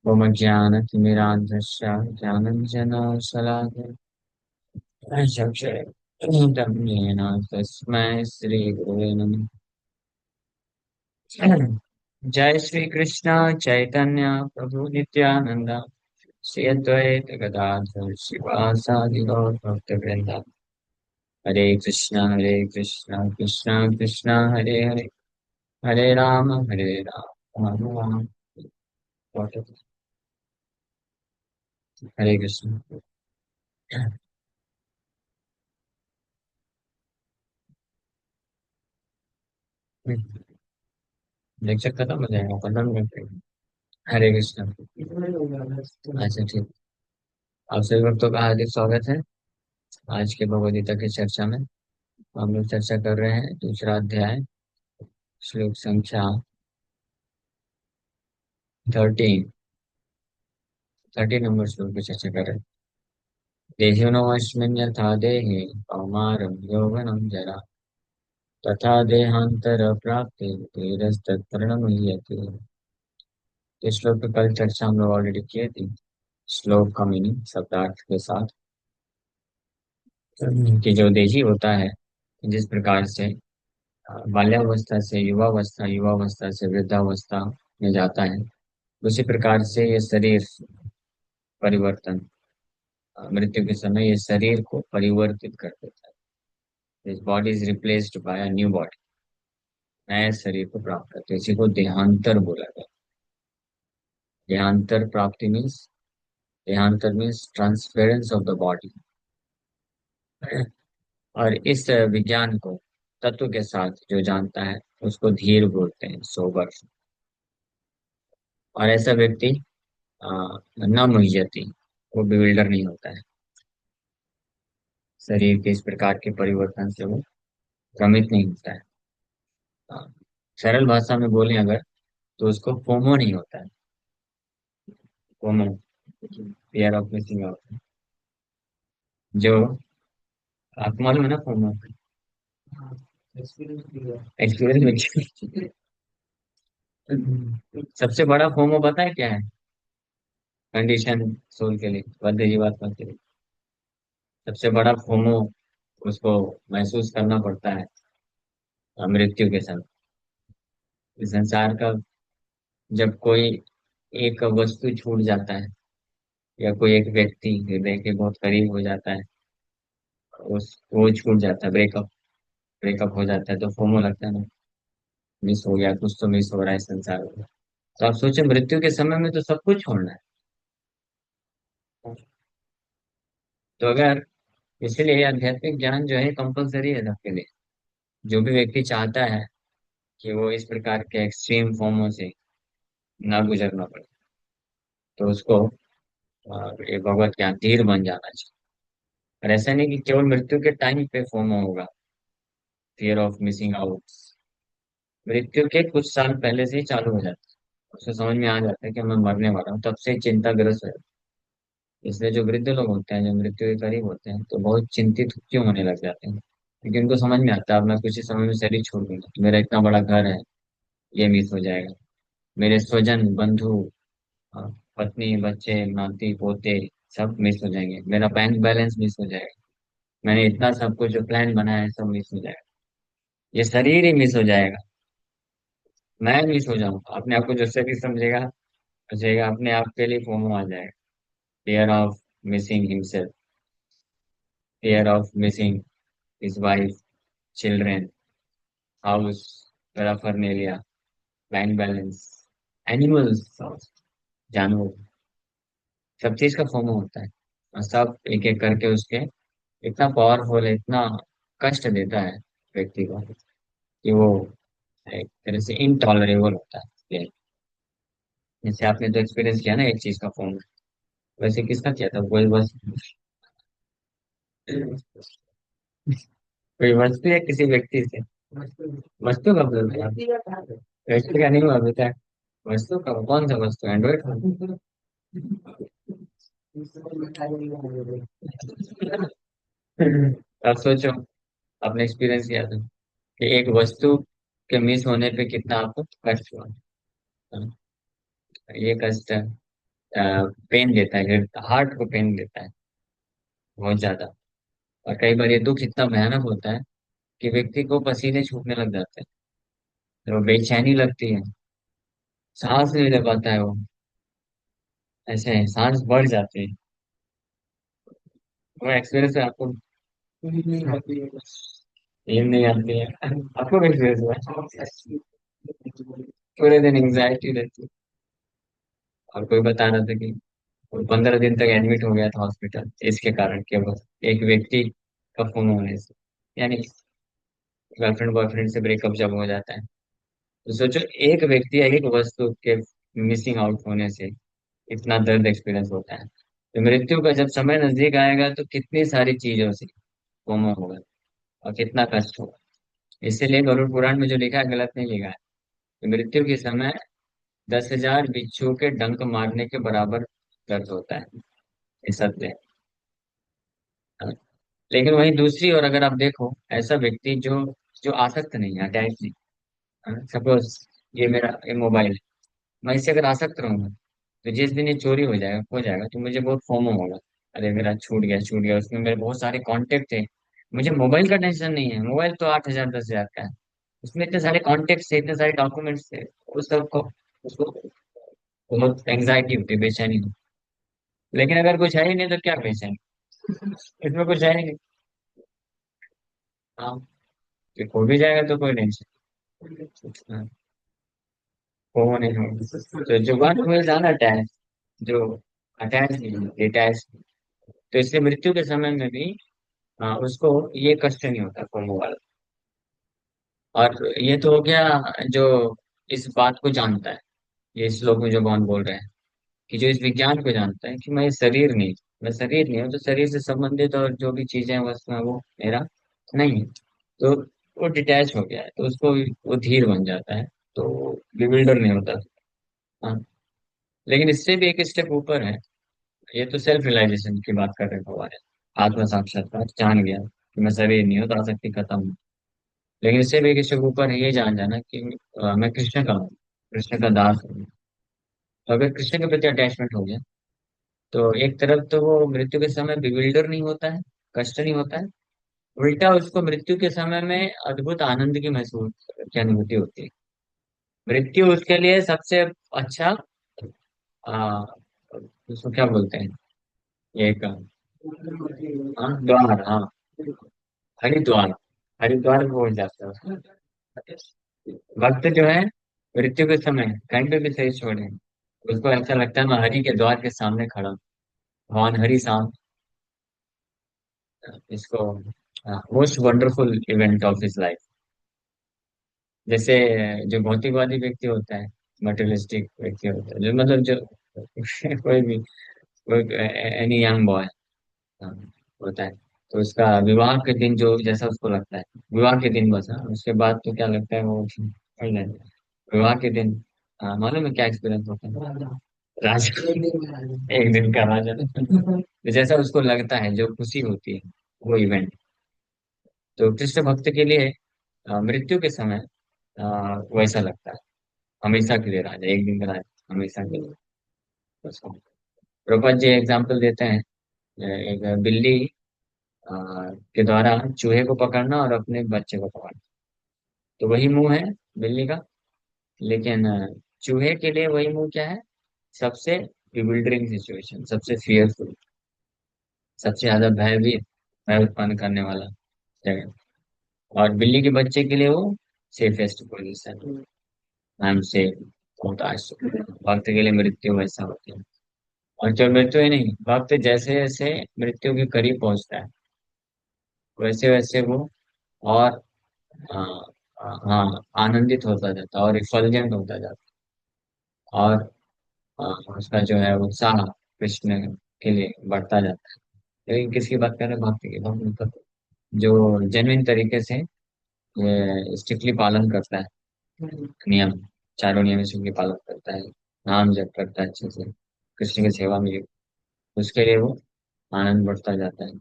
मम ज्ञानतिमिरान्धस्य ज्ञानञ्जनशलाकया चक्षुरुन्मीलितं तस्मै श्रीगुरवे नमः। जय श्री कृष्ण चैतन्य प्रभु नित्यानंद श्री अद्वैत गदाधर शिवासादि गौर भक्तवृंद। हरे कृष्ण कृष्ण कृष्ण हरे हरे, हरे राम राम राम। हरे कृष्ण। लेक्चर खत्म हो जाएगा 15 मिनट में। हरे कृष्ण। अच्छा ठीक। आप सभी भक्तों का हार्दिक स्वागत है आज के भगवद गीता की चर्चा में। हम लोग चर्चा कर रहे हैं दूसरा अध्याय, श्लोक संख्या 13। 13 नंबर श्लोक की चर्चा कर रहे हैं। देहिनोऽस्मिन् यथा देहे कौमारं यौवनं जरा तथा देहांतर प्राप्ते धीरस्तत्परिणम्यते। इस श्लोक पे कल चर्चा हम लोग ऑलरेडी किए थे। श्लोक का मीनिंग शब्दार्थ के साथ कि जो देही होता है जिस प्रकार से बाल्यावस्था से युवावस्था, युवावस्था से वृद्धावस्था में जाता है, उसी प्रकार से ये शरीर परिवर्तन, मृत्यु के समय ये शरीर को परिवर्तित कर देता है। This body is replaced by a new body, नए शरीर को प्राप्त करते हैं। इसी को देहांतर बोला गया। देहांतर प्राप्ति मीन्स, देहांतर means transference of the body. और इस विज्ञान को तत्व के साथ जो जानता है उसको धीर बोलते हैं, सोबर। और ऐसा व्यक्ति अ, न मुह्यति, वो बिल्डर नहीं होता है। शरीर के इस प्रकार के परिवर्तन से वो भ्रमित नहीं होता है। अ, सरल भाषा में बोले अगर, तो उसको फोमो नहीं होता है। FOMO, fear of missing out. जो आपको मालूम है ना फोमो, एक्सपीरियंस में। सबसे बड़ा फोमो पता है क्या है? कंडीशन सोल के लिए, बद्ध जीवात्मा के लिए सबसे बड़ा फोमो उसको महसूस करना पड़ता है मृत्यु के समय। इस संसार का जब कोई एक वस्तु छूट जाता है या कोई एक व्यक्ति हृदय के बहुत करीब हो जाता है, उस वो छूट जाता है, ब्रेकअप ब्रेकअप हो जाता है, तो फोमो लगता है ना, मिस हो गया, कुछ तो मिस हो रहा है संसार में। तो आप सोचो मृत्यु के समय में तो सब कुछ छोड़ना है। तो अगर, इसलिए ये आध्यात्मिक ज्ञान जो है कंपलसरी है सबके लिए। जो भी व्यक्ति चाहता है कि वो इस प्रकार के एक्सट्रीम फॉर्मों से ना गुजरना पड़े, तो उसको ये भगवत ज्ञान धीर बन जाना चाहिए। और ऐसा नहीं कि केवल मृत्यु के टाइम पे फोमो होगा, फियर ऑफ मिसिंग आउट। मृत्यु के कुछ साल पहले से ही चालू हो जाता है। उसको समझ में आ जाता है कि मैं मरने वाला हूँ, तब से ही चिंताग्रस्त है। इसलिए जो वृद्ध लोग होते हैं, जो मृत्यु के करीब होते हैं, तो बहुत चिंतित क्यों होने लग जाते हैं, क्योंकि उनको समझ में आता है अब मैं कुछ ही समय में शरीर छोड़ दूंगा तो मेरा इतना बड़ा घर है, ये मिस हो जाएगा। मेरे स्वजन बंधु, हाँ, पत्नी बच्चे नाती पोते सब मिस हो जाएंगे। मेरा बैंक बैलेंस मिस हो जाएगा। मैंने इतना सब कुछ जो प्लान बनाया है सब मिस हो जाएगा। ये शरीर ही मिस हो जाएगा, मैं मिस हो जाऊंगा। अपने आप को जो शरीर समझेगा, समझेगा अपने आप के लिए फोमो आ जाएगा। Fear of missing himself, fear of missing his wife, children, house, paraphernalia, bank balance, animals, जानवर, सब चीज का फोमो होता है। और सब एक एक करके उसके इतना पावरफुल है, इतना कष्ट देता है व्यक्ति को कि वो एक तरह से इनटॉलरेबल होता है ये। जैसे आपने तो एक्सपीरियंस किया ना एक चीज का फोन, वैसे किसका किया था कोई बस, कोई वस्तु या किसी व्यक्ति से? वस्तु का बोल रहे हैं? व्यक्ति का नहीं हुआ अभी तक। वस्तु का कौन सा वस्तु, एंड्रॉइड फोन? अब सोचो, आपने एक्सपीरियंस किया था कि एक वस्तु के मिस होने पे कितना आपको कष्ट हुआ। ये कष्ट पेन देता है, हार्ट को पेन देता है बहुत ज्यादा। और कई बार ये दुख इतना भयानक होता है कि व्यक्ति को पसीने छूटने लग जाते हैं, तो बेचैनी लगती है, सांस नहीं ले पाता है वो, ऐसे सांस बढ़ जाती है। वो एक्सपीरियंस है आपको? नींद नहीं आती है आपको भी एक्सपीरियंस हुआ है? पूरे दिन एंग्जाइटी रहती है। और कोई बता रहा था कि वो 15 दिन तक एडमिट हो गया था हॉस्पिटल, इसके कारण केवल एक व्यक्ति का फोन होने से। यानी गर्लफ्रेंड बॉयफ्रेंड से ब्रेकअप जब हो जाता है, तो सोचो एक व्यक्ति या एक वस्तु के मिसिंग आउट होने से इतना दर्द एक्सपीरियंस होता है। तो मृत्यु का जब समय नजदीक आएगा तो कितनी सारी चीजों से कोमा होगा और कितना कष्ट होगा। इसीलिए गरुड़ पुराण में जो लिखा है गलत नहीं लिखा है, कि मृत्यु के समय 10,000 बिच्छू के डंक मारने के बराबर दर्द होता है। ये सत्य है। लेकिन वहीं दूसरी ओर अगर आप देखो, ऐसा व्यक्ति जो जो आसक्त नहीं है, अटैच नहीं, सपोज ये मेरा ये मोबाइल है, मैं इससे अगर आसक्त रहूंगा तो जिस दिन ये चोरी हो जाएगा तो मुझे बहुत फोमो होगा। अरे मेरा छूट गया, उसमें मेरे बहुत सारे कांटेक्ट थे। मुझे मोबाइल का टेंशन नहीं है, मोबाइल तो 8,000 10,000 का है, उसमें इतने सारे कॉन्टेक्ट थे, इतने सारे डॉक्यूमेंट्स थे, उस सब को उसको बहुत एंग्जाइटी होती है, बेचैनी होती है। लेकिन अगर कुछ है ही नहीं तो क्या बेचैनी, इसमें कुछ है ही नहीं। हाँ, कि खो भी जाएगा तो कोई टेंशन। हाँ, खो नहीं होगा तो जुबान में ज्यादा अटैच, जो अटैच नहीं डिटैच। तो इसलिए मृत्यु के समय में भी उसको ये कष्ट नहीं होता फोमो वाला। और ये तो हो गया जो इस बात को जानता है, ये श्लोक में जो भगवान बोल रहे हैं, कि जो इस विज्ञान को जानता है कि मैं शरीर नहीं हूँ, तो शरीर से संबंधित और जो भी चीजें हैं वस्तुएं वो मेरा नहीं है। तो वो डिटैच हो गया है, तो उसको वो धीर बन जाता है, तो बिल्डर नहीं होता। हाँ, लेकिन इससे भी एक स्टेप ऊपर है। ये तो सेल्फ रियलाइजेशन की बात कर रहे हैं भगवान, आत्म साक्षात्कार, जान गया कि मैं शरीर नहीं हूँ तो आसक्ति खत्म। लेकिन इससे भी एक स्टेप ऊपर है, ये जान जाना कि मैं कृष्ण का हूँ, कृष्ण का दास हूँ। तो अगर कृष्ण के प्रति अटैचमेंट हो गया तो एक तरफ तो वो मृत्यु के समय बिविल्डर नहीं होता है, कष्ट नहीं होता है, उल्टा उसको मृत्यु के समय में अद्भुत आनंद की महसूस की अनुभूति होती है। मृत्यु उसके लिए सबसे अच्छा आ, उसको क्या बोलते हैं, एक द्वार, हाँ, हरिद्वार, हरिद्वार को पहुंच जाता है। भक्त जो है मृत्यु के समय कहीं पे भी सही छोड़े, उसको ऐसा लगता है मैं हरि के द्वार के सामने खड़ा हूँ। भगवान हरि साम इसको most wonderful event of his life. जैसे जो भौतिकवादी व्यक्ति होता है, मटेरियलिस्टिक व्यक्ति होता है, जो मतलब जो कोई भी कोई एनी यंग बॉय होता है, तो उसका विवाह के दिन जो जैसा उसको लगता है, विवाह के दिन बस, हाँ, उसके बाद तो क्या लगता है वो वही नहीं। विवाह के दिन मालूम है क्या एक्सपीरियंस होता है? राजा, एक दिन का राजा। तो जैसा उसको लगता है, जो खुशी होती है, वो इवेंट। तो कृष्ण भक्त के लिए मृत्यु के समय वैसा लगता है, हमेशा के लिए राजा, एक दिन का राजा, हमेशा के लिए उसको। प्रभुपाद जी एग्जाम्पल देते हैं, एक बिल्ली के द्वारा चूहे को पकड़ना और अपने बच्चे को पकड़ना, तो वही मुंह है बिल्ली का। लेकिन चूहे के लिए वही मुंह क्या है? सबसे बिल्डरिंग सिचुएशन, सबसे फियरफुल, सबसे ज्यादा भयभीत, भय उत्पन्न करने वाला जगह। और बिल्ली के बच्चे के लिए वो safest position, I am safe, बहुत आज वक्त के लिए मृत्यु वैसा होती है। और जब मृत्यु ही नहीं, वक्त जैसे जैसे मृत्यु के करीब पहुंचता है वैसे वैसे वो और आ, हाँ, आनंदित होता जाता है और रिफल्जेंट होता जाता है। और आ, उसका जो है उत्साह कृष्ण के लिए बढ़ता जाता है। लेकिन किसकी बात कर रहे हैं? भक्ति की, भक्त मतलब जो जेन्युइन तरीके से ये स्ट्रिक्टली पालन करता है नियम, चारों नियम की पालन करता है, नाम जप करता है अच्छे से, कृष्ण की सेवा में उसके लिए वो आनंद बढ़ता जाता है।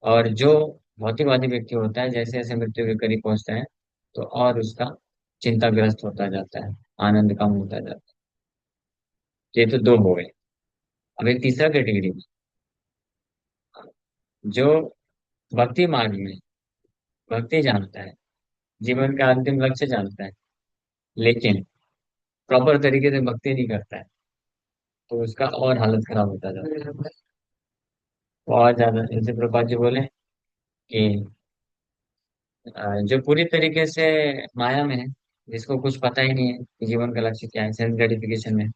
और जो भौतिकवादी व्यक्ति होता है, जैसे जैसे मृत्यु के करीब पहुंचता है तो और उसका चिंताग्रस्त होता जाता है, आनंद कम होता जाता है। ये तो दो हो गए। अब एक तीसरा कैटेगरी में, जो भक्ति मार्ग में भक्ति जानता है, जीवन का अंतिम लक्ष्य जानता है, लेकिन प्रॉपर तरीके से भक्ति नहीं करता है, तो उसका और हालत खराब होता जाता है। बहुत ज्यादा, जैसे प्रभुपाद जी बोले कि जो पूरी तरीके से माया में है, जिसको कुछ पता ही नहीं है कि जीवन का लक्ष्य क्या है, सेल्फ ग्रेटिफिकेशन में,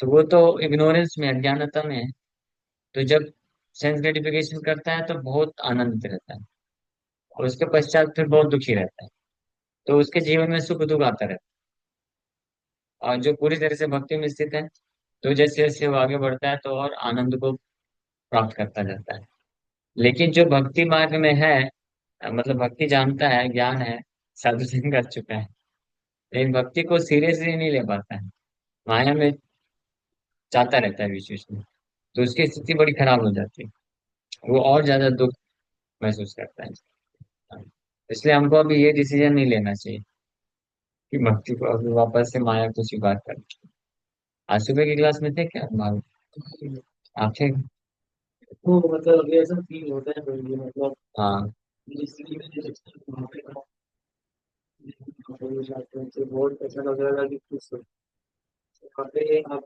तो वो तो इग्नोरेंस में, अज्ञानता में है। तो जब सेंस ग्रेटिफिकेशन करता है तो बहुत आनंदित रहता है, और उसके पश्चात फिर बहुत दुखी रहता है। तो उसके जीवन में सुख दुख आता रहता है। और जो पूरी तरह से भक्ति में स्थित है, तो जैसे जैसे वो आगे बढ़ता है तो और आनंद को प्राप्त करता जाता है। लेकिन जो भक्ति मार्ग में है, मतलब भक्ति जानता है, ज्ञान है, साधु संग कर चुका है, लेकिन भक्ति को सीरियसली नहीं ले पाता है, माया में जाता रहता है बीच बीच में, तो उसकी स्थिति बड़ी खराब हो जाती है। वो और ज्यादा दुख महसूस करता है। इसलिए हमको अभी ये डिसीजन नहीं लेना चाहिए कि भक्ति को अभी वापस से माया को स्वीकार कर। आज सुबह की क्लास में थे क्या भाव? आप थे? वो मतलब अभी ऐसा फील होता है मुझे, मतलब हाँ। जिसकी वजह से वहाँ पे वहाँ जाते हैं तो बहुत ऐसा लग रहा था कि कुछ वहाँ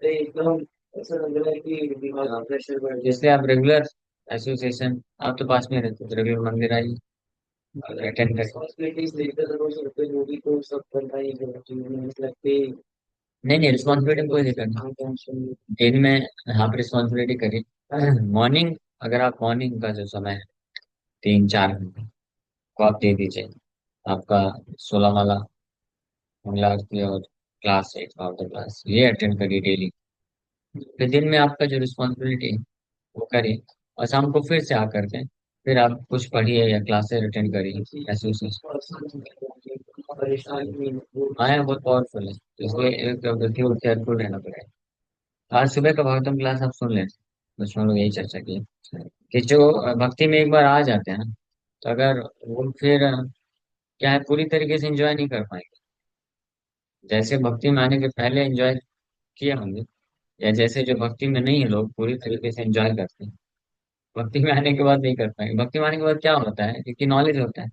पे एकदम ऐसा लग रहा है कि दिमाग हाँ, में प्रेशर बढ़ गया। इसलिए आप रेगुलर एसोसिएशन, आप तो पास में रहते थे, रेगुलर मंदिर आइए और अटेंड करिए। रिस्पॉन्सिबिलिटीज लेते थे रोज होते जो भी, तो सब करना ही है जीवन में, लगते ही नहीं नहीं, रिस्पॉन्सिबिलिटी कोई नहीं करनी। हाँ टेंशन। दिन में आप रिस्पॉन्सिबिलिटी करिए। मॉर्निंग, अगर आप मॉर्निंग का जो समय है, 3-4 घंटे को आप दे दीजिए। आपका 16 माला, मंगला आरती और क्लास 8 पाउडर क्लास, ये अटेंड करिए डेली। फिर दिन में आपका जो रिस्पॉन्सिबिलिटी है वो करिए, और शाम को फिर से आकर के फिर आप कुछ पढ़िए या क्लासेस अटेंड करिए, ऐसे उसे। परेशानी नहीं हो। हाँ, ये बहुत पावरफुल है, तो इसलिए एक वृद्धि और केयरफुल रहना पड़ेगा। आज सुबह का भागवतम क्लास आप सुन लें, उसमें हम लोग यही चर्चा की कि जो भक्ति में एक बार आ जाते हैं ना, तो अगर वो फिर क्या है, पूरी तरीके से एंजॉय नहीं कर पाएंगे। जैसे भक्ति में आने के पहले एंजॉय किए होंगे, या जैसे जो भक्ति में नहीं है लोग पूरी तरीके से एंजॉय करते हैं, भक्ति में आने के बाद नहीं कर पाएंगे। भक्ति में आने के बाद क्या होता है, क्योंकि नॉलेज होता है,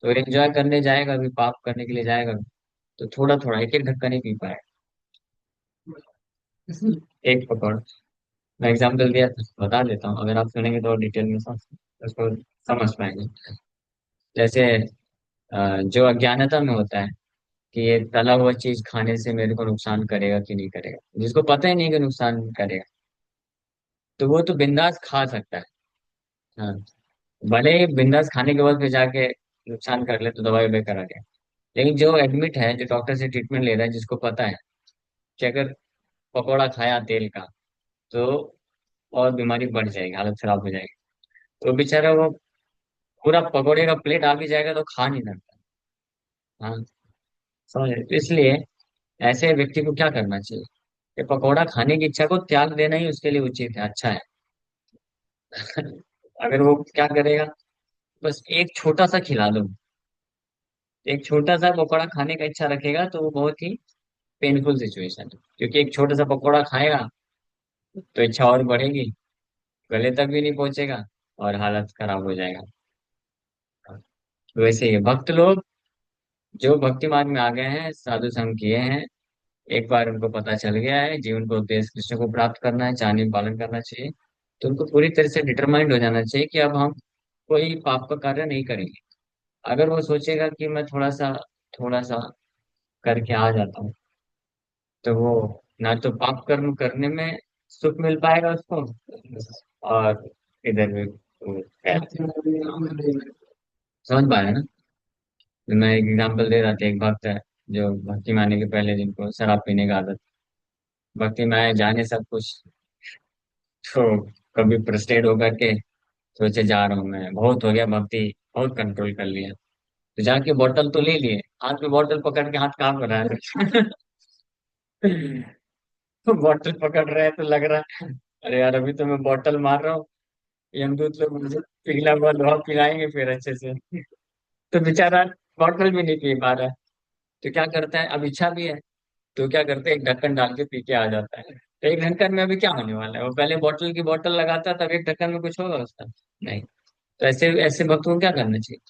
तो एंजॉय करने जाएगा भी, पाप करने के लिए जाएगा भी, तो थोड़ा थोड़ा एक एक ढक्कन नहीं पी पाएगा। एक पकौड़, मैं एग्जाम्पल दिया था, बता देता हूँ, अगर आप सुनेंगे तो और डिटेल में उसको समझ पाएंगे। जैसे जो अज्ञानता में होता है कि ये तला हुआ चीज खाने से मेरे को नुकसान करेगा कि नहीं करेगा, जिसको पता ही नहीं कि नुकसान करेगा, तो वो तो बिंदास खा सकता है। हाँ, भले ही बिंदास खाने के बाद फिर जाके नुकसान कर ले तो दवाई ववाई करा के। लेकिन जो एडमिट है, जो डॉक्टर से ट्रीटमेंट ले रहा है, जिसको पता है कि अगर पकौड़ा खाया तेल का तो और बीमारी बढ़ जाएगी, हालत खराब हो जाएगी, तो बेचारा वो पूरा पकौड़े का प्लेट आ भी जाएगा तो खा नहीं सकता। हाँ, समझ रहे? तो इसलिए ऐसे व्यक्ति को क्या करना चाहिए कि पकौड़ा खाने की इच्छा को त्याग देना ही उसके लिए उचित है, अच्छा है। अगर वो क्या करेगा, बस एक छोटा सा खिला दो, एक छोटा सा पकौड़ा खाने का इच्छा रखेगा, तो वो बहुत ही पेनफुल सिचुएशन है, क्योंकि एक छोटा सा पकौड़ा खाएगा तो इच्छा और बढ़ेगी, गले तक भी नहीं पहुंचेगा और हालत खराब हो जाएगा। तो वैसे ही भक्त लोग जो भक्ति मार्ग में आ गए हैं, साधु संग किए हैं, एक बार उनको पता चल गया है जीवन को उद्देश्य कृष्ण को प्राप्त करना है, चाहने पालन करना चाहिए, तो उनको पूरी तरह से डिटरमाइंड हो जाना चाहिए कि अब हम कोई पाप का कार्य नहीं करेंगे। अगर वो सोचेगा कि मैं थोड़ा सा करके आ जाता हूँ, तो वो ना तो पाप कर्म करने में सुख मिल पाएगा उसको, और इधर भी वो समझ पाया ना। तो मैं एक एग्जांपल दे रहा था, एक भक्त है जो भक्ति में आने के पहले, जिनको शराब पीने का आदत, भक्ति में आए, जाने सब कुछ, तो कभी फ्रस्ट्रेट होकर के सोचे जा रहा हूँ, मैं बहुत हो गया भक्ति, बहुत कंट्रोल कर लिया, तो जाके बोतल तो ले लिए, हाथ में बोतल पकड़ के हाथ काम कर रहा है। तो बोतल पकड़ रहा है तो लग रहा है अरे यार, अभी तो मैं बोतल मार रहा हूँ, यमदूत लोग मुझे पिघला हुआ लोहा पिलाएंगे फिर अच्छे से। तो बेचारा बोतल भी नहीं पी पा रहा है, तो क्या करता है, अब इच्छा भी है, तो क्या करते हैं, एक ढक्कन डाल के पी के आ जाता है। तो एक ढक्कन में अभी क्या होने वाला है? वो पहले बोतल की बोतल लगाता तब एक ढक्कन में कुछ होगा उसका? नहीं। तो ऐसे ऐसे भक्त को क्या करना चाहिए?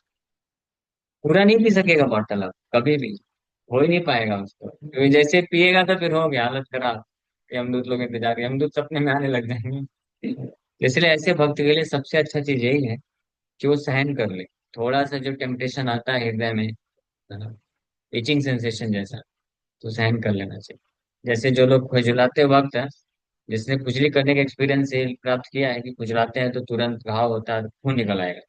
पूरा नहीं पी सकेगा बॉटल अब कभी भी, हो ही नहीं पाएगा उसको, क्योंकि जैसे पिएगा तो फिर हो गया हालत खराब। यमदूत लोग इंतजार, यमदूत सपने में आने लग जाएंगे। इसलिए ऐसे भक्त के लिए सबसे अच्छा चीज यही है कि वो सहन कर ले। थोड़ा सा जो टेम्पटेशन आता है हृदय में, इचिंग सेंसेशन जैसा, तो सहन कर लेना चाहिए। जैसे जो लोग खुजलाते वक्त है, जिसने खुजली करने का एक्सपीरियंस प्राप्त किया है कि खुजलाते हैं तो तुरंत घाव होता है, खून निकल आएगा।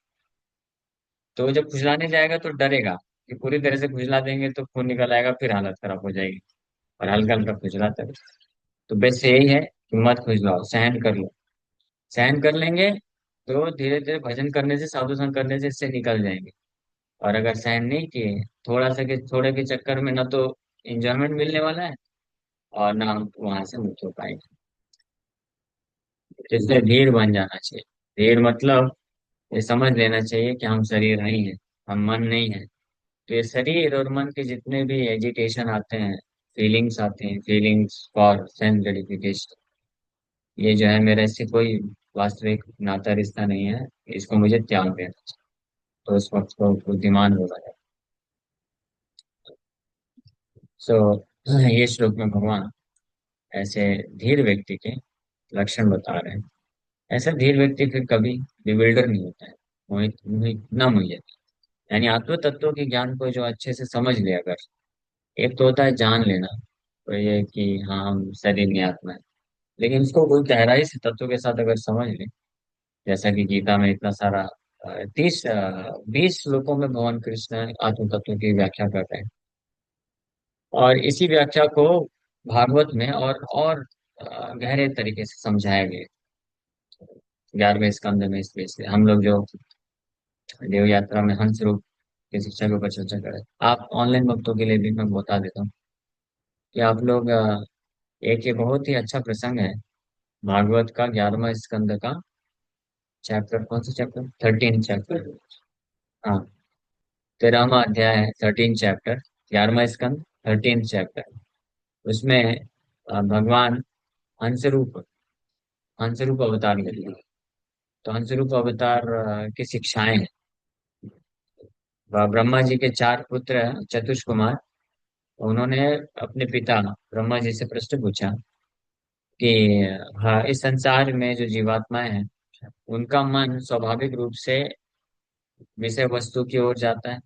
तो वो जब खुजलाने जाएगा तो डरेगा कि पूरी तरह से खुजला देंगे तो खून निकल आएगा, फिर हालत खराब हो जाएगी। और हल्का हल्का खुजलाता है। तो बेस्ट यही है कि मत खुजलाओ, सहन कर लो। सहन कर लेंगे तो धीरे धीरे भजन करने से, साधु संग करने से इससे निकल जाएंगे। और अगर सहन नहीं किए, थोड़ा सा के थोड़े के चक्कर में ना तो इंजॉयमेंट मिलने वाला है, और ना हम वहां से मुक्त हो पाएंगे। इसलिए धीर बन जाना चाहिए। धीर मतलब ये समझ लेना चाहिए कि हम शरीर नहीं है, हम मन नहीं है। तो ये शरीर और मन के जितने भी एजिटेशन आते हैं, फीलिंग्स आते हैं, फीलिंग्स फॉर सेंस ग्रेटिफिकेशन, ये जो है मेरे से कोई वास्तविक नाता रिश्ता नहीं है। इसको मुझे त्याग देना चाहिए। तो उस वक्त को बुद्धिमान होगा। सो ये श्लोक में भगवान ऐसे धीर व्यक्ति के लक्षण बता रहे हैं। ऐसा धीर व्यक्ति फिर कभी बिल्डर नहीं होता है, मोहित मोहित न मोहित। यानी आत्म तत्व के ज्ञान को जो अच्छे से समझ ले अगर, एक तो होता है जान लेना, तो ये कि हाँ हम शरीर नहीं आत्मा है, लेकिन इसको कोई गहराई से तत्व के साथ अगर समझ ले, जैसा कि गीता में इतना सारा 20 श्लोकों में भगवान कृष्ण आत्म तत्व की व्याख्या कर रहे हैं। और इसी व्याख्या को भागवत में और गहरे तरीके से समझाया गया। 11वें स्कंद में इसलिए हम लोग जो देव यात्रा में हंस रूप की शिक्षा के ऊपर चर्चा करें, आप ऑनलाइन भक्तों के लिए भी मैं बता देता हूँ कि आप लोग एक ये बहुत ही अच्छा प्रसंग है भागवत का 11वां स्कंद का। चैप्टर कौन सा चैप्टर? 13 चैप्टर। हाँ, 13वां अध्याय है, 13 चैप्टर, 11वां स्कंद, 13 चैप्टर। उसमें भगवान हंसरूप हंसरूप अवतार लेते हैं। तो हंसरूप अवतार की शिक्षाएं हैं। ब्रह्मा जी के 4 पुत्र हैं, चतुष कुमार। उन्होंने अपने पिता ब्रह्मा जी से प्रश्न पूछा कि हाँ, इस संसार में जो जीवात्माएं हैं उनका मन स्वाभाविक रूप से विषय वस्तु की ओर जाता है,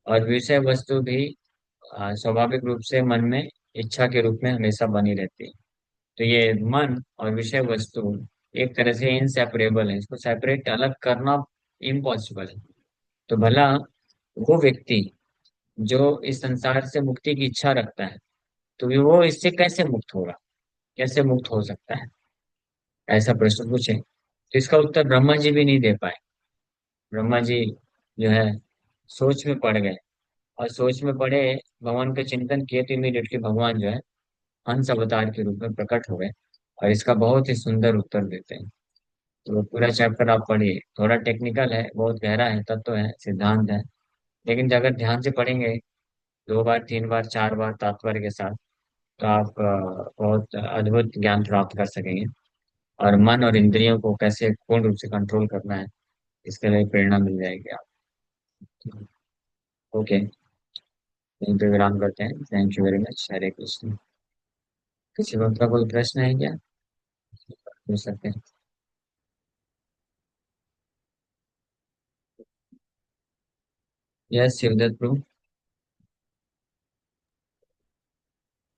और विषय वस्तु भी स्वाभाविक रूप से मन में इच्छा के रूप में हमेशा बनी रहती है। तो ये मन और विषय वस्तु एक तरह से इनसेपरेबल है, इसको सेपरेट अलग करना इम्पॉसिबल है। तो भला वो व्यक्ति जो इस संसार से मुक्ति की इच्छा रखता है, तो वो इससे कैसे मुक्त होगा, कैसे मुक्त हो सकता है? ऐसा प्रश्न पूछे तो इसका उत्तर ब्रह्मा जी भी नहीं दे पाए। ब्रह्मा जी जो है सोच में पड़ गए, और सोच में पड़े, भगवान का चिंतन किए तो इमीडिएटली भगवान जो है हंस अवतार के रूप में प्रकट हो गए, और इसका बहुत ही सुंदर उत्तर देते हैं। तो वो पूरा चैप्टर आप पढ़िए, थोड़ा टेक्निकल है, बहुत गहरा है, तत्व है, सिद्धांत है। लेकिन अगर ध्यान से पढ़ेंगे 2 बार 3 बार 4 बार तात्पर्य के साथ, तो आप बहुत अद्भुत ज्ञान प्राप्त कर सकेंगे। और मन और इंद्रियों को कैसे पूर्ण रूप से कंट्रोल करना है, इसके लिए प्रेरणा मिल जाएगी आप। ओके, यहीं पे विराम करते हैं। Thank you very much. Hare Krishna. किसी वक्त का कोई प्रश्न है क्या? पूछ सकते हैं। यस शिवदत्त प्रभु।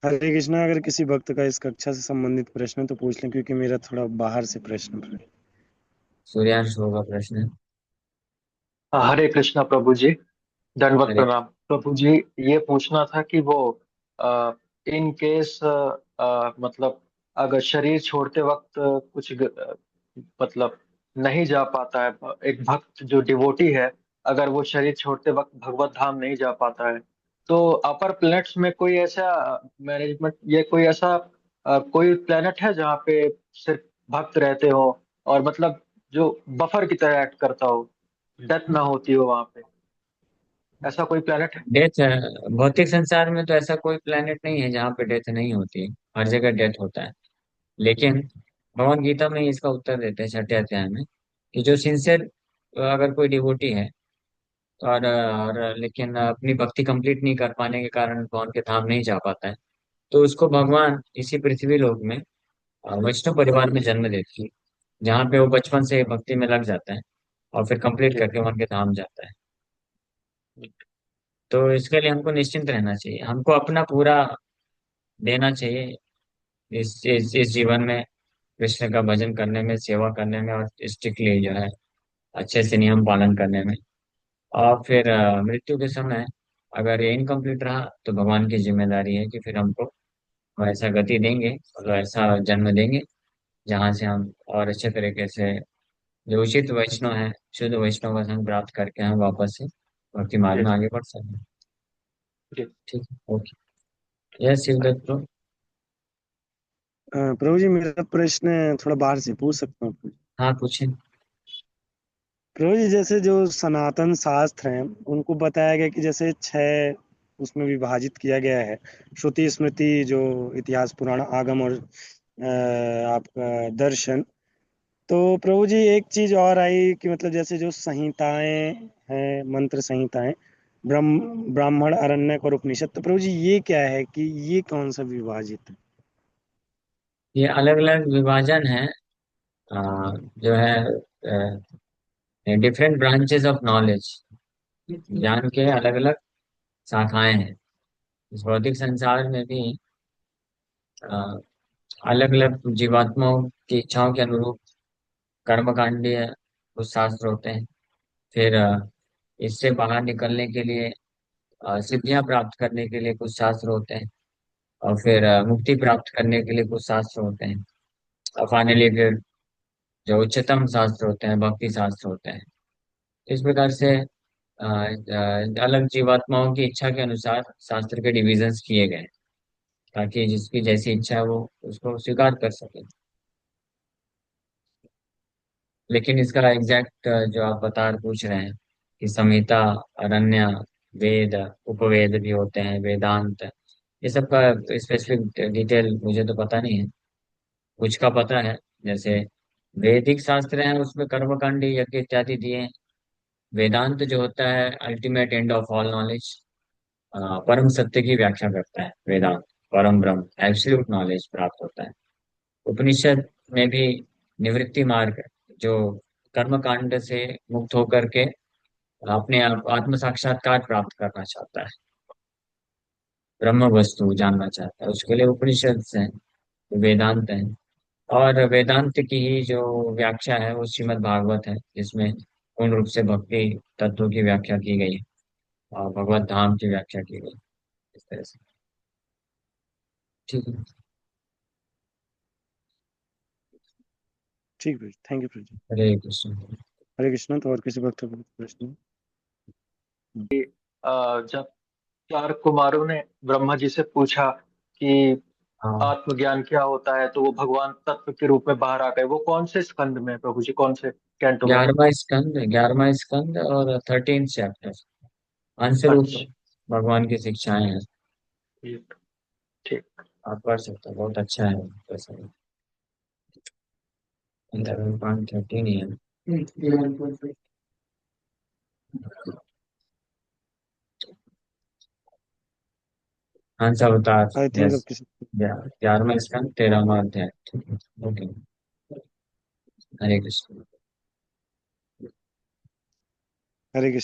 हरे कृष्णा, अगर किसी भक्त का इस कक्षा से संबंधित प्रश्न है तो पूछ लें, क्योंकि मेरा थोड़ा बाहर से प्रश्न है। सूर्यांश होगा प्रश्न। हरे कृष्णा प्रभु जी। दंडवत हरे प्रणाम प्रभु जी। ये पूछना था कि वो इन केस मतलब अगर शरीर छोड़ते वक्त कुछ मतलब नहीं जा पाता है, एक भक्त जो डिवोटी है, अगर वो शरीर छोड़ते वक्त भगवत धाम नहीं जा पाता है, तो अपर प्लैनेट्स में कोई ऐसा मैनेजमेंट, ये कोई ऐसा कोई प्लेनेट है जहाँ पे सिर्फ भक्त रहते हो, और मतलब जो बफर की तरह एक्ट करता हो, डेथ ना होती हो वहां पे, ऐसा कोई प्लेनेट है? डेथ, भौतिक संसार में तो ऐसा कोई प्लेनेट नहीं है जहाँ पे डेथ नहीं होती है। हर जगह डेथ होता है। लेकिन भगवत गीता में इसका उत्तर देते हैं 6ठे अध्याय में कि जो सिंसियर अगर कोई डिवोटी है और लेकिन अपनी भक्ति कंप्लीट नहीं कर पाने के कारण भगवान के धाम नहीं जा पाता है, तो उसको भगवान इसी पृथ्वी लोक में वैष्णव परिवार में जन्म देती है, जहाँ पे वो बचपन से भक्ति में लग जाता है और फिर कंप्लीट जी। करके भगवान के धाम जाता है। तो इसके लिए हमको निश्चिंत रहना चाहिए, हमको अपना पूरा देना चाहिए इस जीवन में, कृष्ण का भजन करने में, सेवा करने में, और स्ट्रिक्टली जो है अच्छे से नियम पालन करने में। और फिर मृत्यु के समय अगर ये इनकम्प्लीट रहा तो भगवान की जिम्मेदारी है कि फिर हमको वैसा गति देंगे, मतलब ऐसा जन्म देंगे जहाँ से हम और अच्छे तरीके से जो उचित वैष्णव है, शुद्ध वैष्णव का संग प्राप्त करके हम वापस से भक्ति मार्ग जी। में आगे बढ़ सकें। जी। ठीक है, ओके। Yes Shivdatt bro. प्रभु जी मेरा प्रश्न थोड़ा बाहर से पूछ सकता हूँ? हाँ पूछें। प्रभु जी जैसे जो सनातन शास्त्र हैं उनको बताया गया कि जैसे छह उसमें विभाजित किया गया है, श्रुति स्मृति जो इतिहास पुराण आगम और आपका दर्शन। तो प्रभु जी एक चीज और आई कि मतलब जैसे जो संहिताएं हैं, मंत्र संहिताएं, ब्राह्मण अरण्यक और उपनिषद, तो प्रभु जी ये क्या है कि ये कौन सा विभाजित है? ये अलग अलग विभाजन है, जो है डिफरेंट ब्रांचेस ऑफ नॉलेज, ज्ञान के अलग अलग शाखाएं हैं। इस भौतिक संसार में भी अलग अलग जीवात्माओं की इच्छाओं के अनुरूप कर्मकांडीय कुछ शास्त्र होते हैं। फिर इससे बाहर निकलने के लिए, सिद्धियां प्राप्त करने के लिए कुछ शास्त्र होते हैं। और फिर मुक्ति प्राप्त करने के लिए कुछ शास्त्र होते हैं। और फाइनली फिर जो उच्चतम शास्त्र होते हैं, भक्ति शास्त्र होते हैं। इस प्रकार से अलग जीवात्माओं की इच्छा के अनुसार शास्त्र के डिविजन्स किए गए हैं, ताकि जिसकी जैसी इच्छा है वो उसको स्वीकार कर सके। लेकिन इसका एग्जैक्ट जो आप पूछ रहे हैं कि संहिता, अरण्य, वेद, उपवेद भी होते हैं, वेदांत, ये सब का स्पेसिफिक डिटेल मुझे तो पता नहीं है। कुछ का पता है, जैसे वैदिक शास्त्र हैं उसमें कर्मकांडी यज्ञ इत्यादि दिए हैं। वेदांत जो होता है ultimate end of all knowledge, परम सत्य की व्याख्या करता है वेदांत। परम ब्रह्म, एब्सोल्यूट नॉलेज प्राप्त होता है। उपनिषद में भी निवृत्ति मार्ग, जो कर्म कांड से मुक्त होकर के अपने आप आत्म साक्षात्कार प्राप्त करना चाहता है, ब्रह्म वस्तु जानना चाहता है, उसके लिए उपनिषद हैं, वेदांत है। और वेदांत की ही जो व्याख्या है वो श्रीमद् भागवत है, जिसमें पूर्ण रूप से भक्ति तत्व की व्याख्या की गई है और भगवत धाम की व्याख्या की गई है, इस तरह से। ठीक है। ठीक है, थैंक यू प्रभु जी। हरे कृष्ण। हरे कृष्ण। तो और किसी भक्त का प्रश्न? जब 4 कुमारों ने ब्रह्मा जी से पूछा कि हाँ, आत्मज्ञान क्या होता है, तो वो भगवान तत्व के रूप में बाहर आ गए। वो कौन से स्कंद में है प्रभु जी, कौन से कैंटो में? 11वां स्कंद, 11वां स्कंद और 13th चैप्टर, अंशरूप अच्छा। भगवान की शिक्षाएं हैं। ये ठीक। आप पढ़ सकते हो, बहुत अच्छा है वैसे। 11.13 ही है। हंस अवतार। I think yes. अब किसी। 11वां स्कंद 13वां अध्याय। ठीक है, ओके। हरे कृष्ण। हरे कृष्ण।